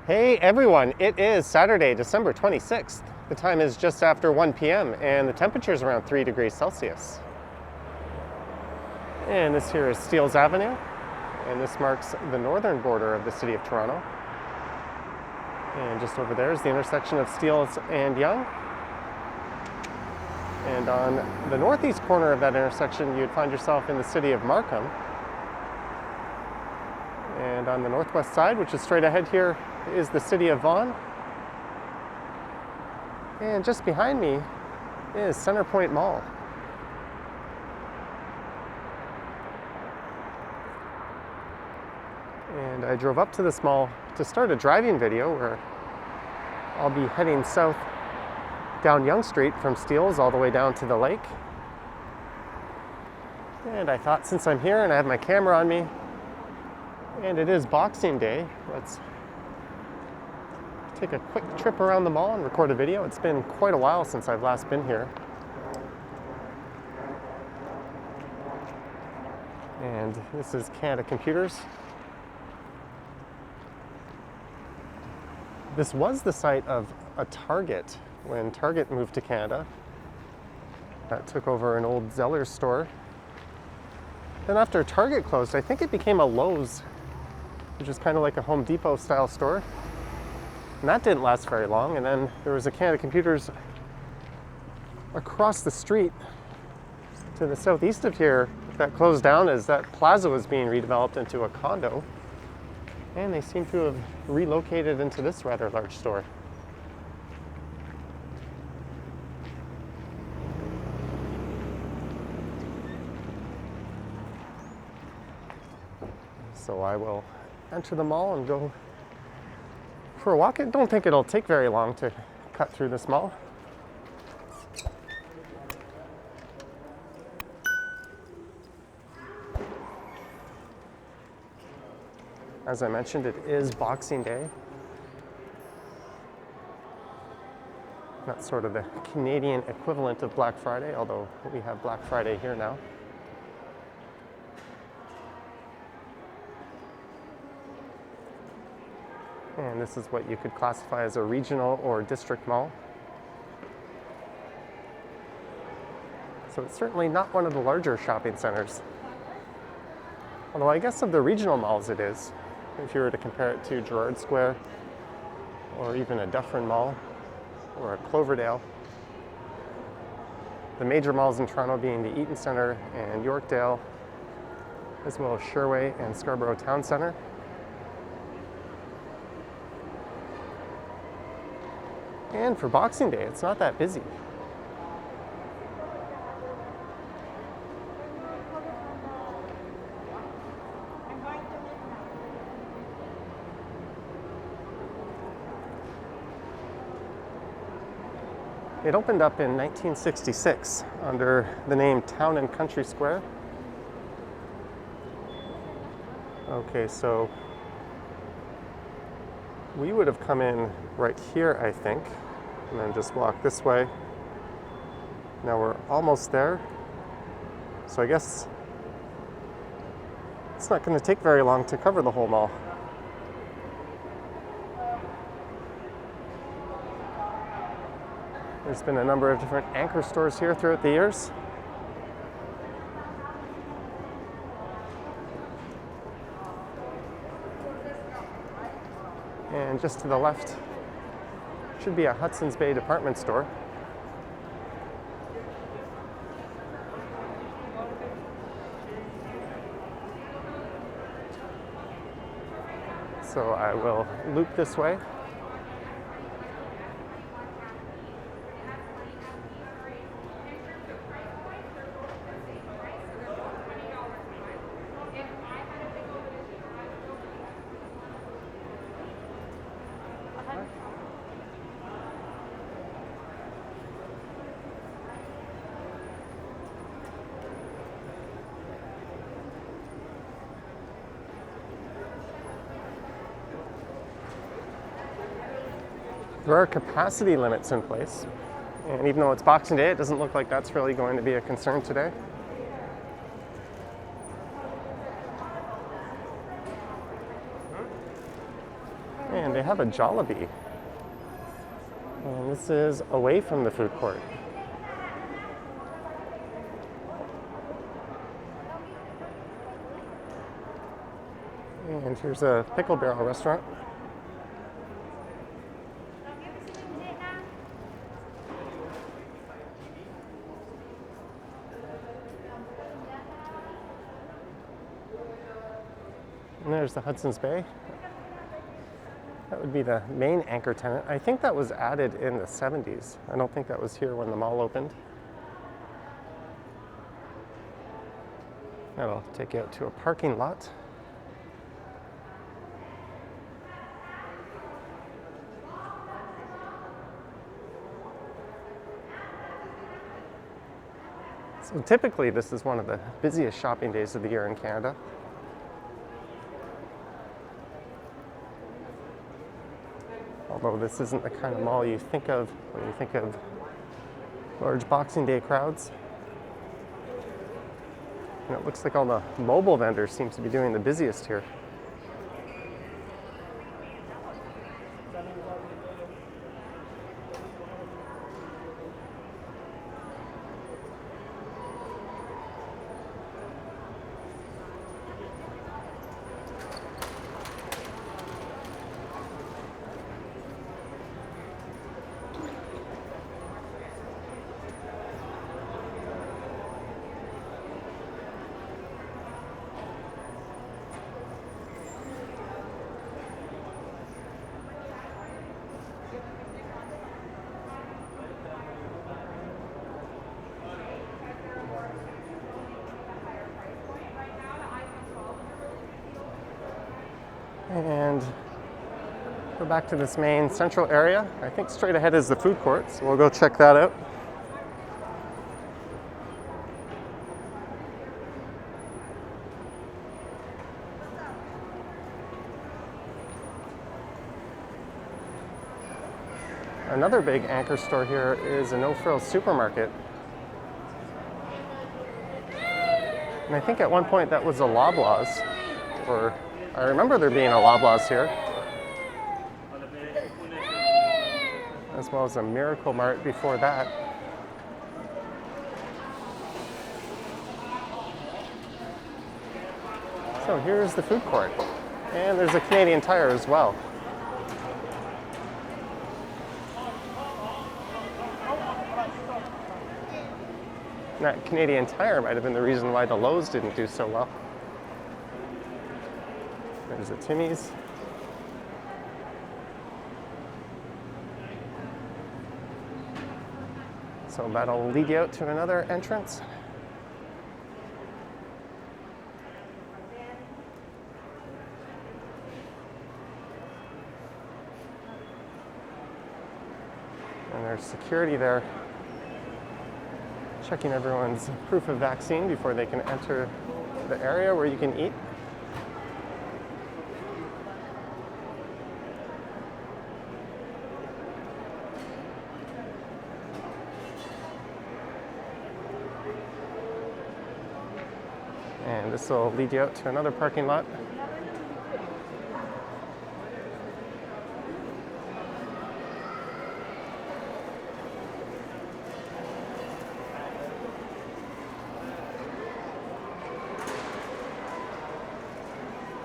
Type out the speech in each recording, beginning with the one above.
Hey everyone, it is Saturday, December 26th. The time is just after 1 p.m. and the temperature is around 3 degrees Celsius. And this here is Steeles Avenue, and this marks the northern border of the city of Toronto. And just over there is the intersection of Steeles and Yonge. And on the northeast corner of that intersection, you'd find yourself in the city of Markham. And on the northwest side, which is straight ahead here, is the city of Vaughan. And just behind me is Centerpoint Mall. And I drove up to this mall to start a driving video where I'll be heading south down Yonge Street from Steeles all the way down to the lake. And I thought, since I'm here and I have my camera on me, and it is Boxing Day, let's take a quick trip around the mall and record a video. It's been quite a while since I've last been here. And this is Canada Computers. This was the site of a Target when Target moved to Canada. That took over an old Zellers store. Then after Target closed, I think it became a Lowe's, which is kind of like a Home Depot style store. And that didn't last very long. And then there was a Canada Computers across the street to the southeast of here that closed down as that plaza was being redeveloped into a condo. And they seem to have relocated into this rather large store. So I will enter the mall and go for a walk. I don't think it'll take very long to cut through this mall. As I mentioned, it is Boxing Day. That's sort of the Canadian equivalent of Black Friday, although we have Black Friday here now. And this is what you could classify as a regional or district mall. So it's certainly not one of the larger shopping centers. Although I guess of the regional malls it is, if you were to compare it to Gerrard Square, or even a Dufferin Mall, or a Cloverdale. The major malls in Toronto being the Eaton Centre and Yorkdale, as well as Sherway and Scarborough Town Centre. And for Boxing Day, it's not that busy. It opened up in 1966 under the name Town and Country Square. Okay, so we would have come in right here, I think, and then just walk this way. Now we're almost there. So I guess it's not going to take very long to cover the whole mall. There's been a number of different anchor stores here throughout the years. And just to the left should be a Hudson's Bay department store. So I will loop this way. There are capacity limits in place, and even though it's Boxing Day, it doesn't look like that's really going to be a concern today. And they have a Jollibee. And this is away from the food court. And here's a Pickle Barrel restaurant. And there's the Hudson's Bay. That would be the main anchor tenant. I think that was added in the 70s. I don't think that was here when the mall opened. That'll take you out to a parking lot. So typically this is one of the busiest shopping days of the year in Canada. Although this isn't the kind of mall you think of when you think of large Boxing Day crowds. And it looks like all the mobile vendors seem to be doing the busiest here. And go back to this main central area. I think straight ahead is the food court, so we'll go check that out. Another big anchor store here is a no-frills supermarket. And I think at one point that was a Loblaws, or I remember there being a Loblaws here, as well as a Miracle Mart before that. So here's the food court, and there's a Canadian Tire as well. And that Canadian Tire might have been the reason why the Lowe's didn't do so well. There's a Timmy's. So that'll lead you out to another entrance. And there's security there, checking everyone's proof of vaccine before they can enter the area where you can eat. And this will lead you out to another parking lot.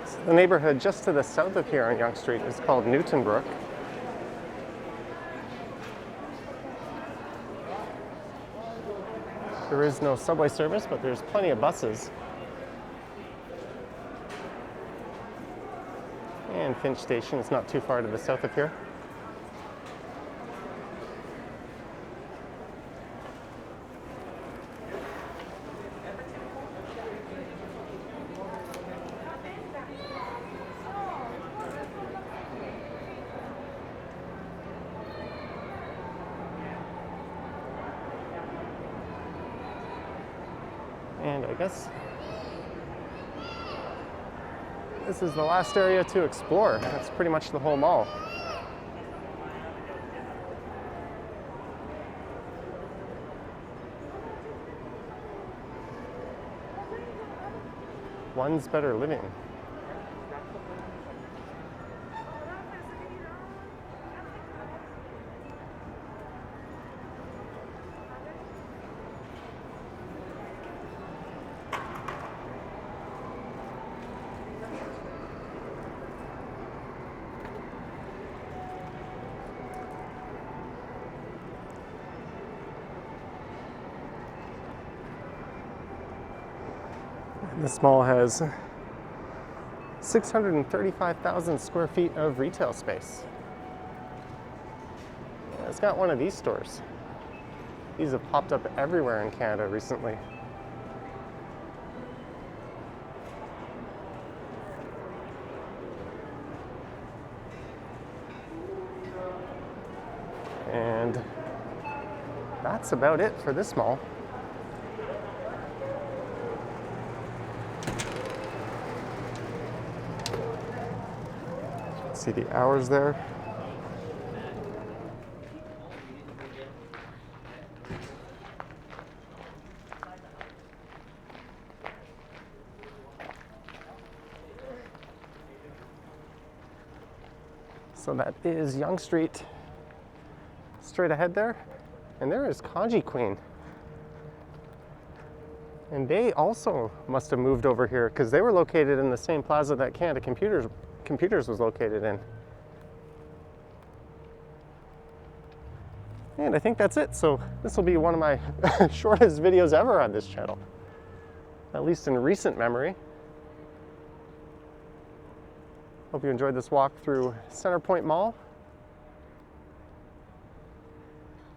So the neighborhood just to the south of here on Yonge Street is called Newtonbrook. There is no subway service, but there's plenty of buses. And Finch Station is not too far to the south of here. And I guess this is the last area to explore. That's pretty much the whole mall. One's Better Living. This mall has 635,000 square feet of retail space. It's got one of these stores. These have popped up everywhere in Canada recently. And that's about it for this mall. See the hours there. So that is Yonge Street, straight ahead there. And there is Kanji Queen. And they also must have moved over here because they were located in the same plaza that Canada Computers was located in. And I think that's it. So this will be one of my shortest videos ever on this channel, at least in recent memory. Hope you enjoyed this walk through Centerpoint Mall.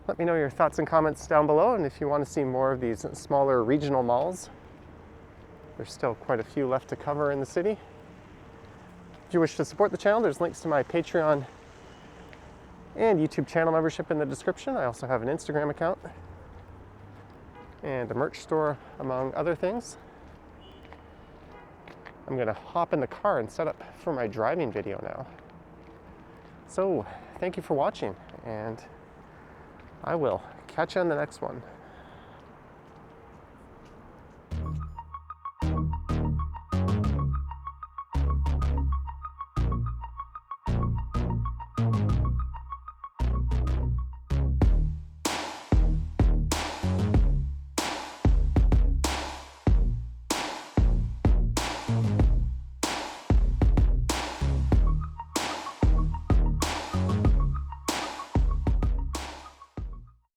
Let me know your thoughts and comments down below, and if you want to see more of these smaller regional malls. There's still quite a few left to cover in the city. If you wish to support the channel, there's links to my Patreon and YouTube channel membership in the description. I also have an Instagram account and a merch store, among other things. I'm gonna hop in the car and set up for my driving video now. So, thank you for watching, and I will catch you on the next one.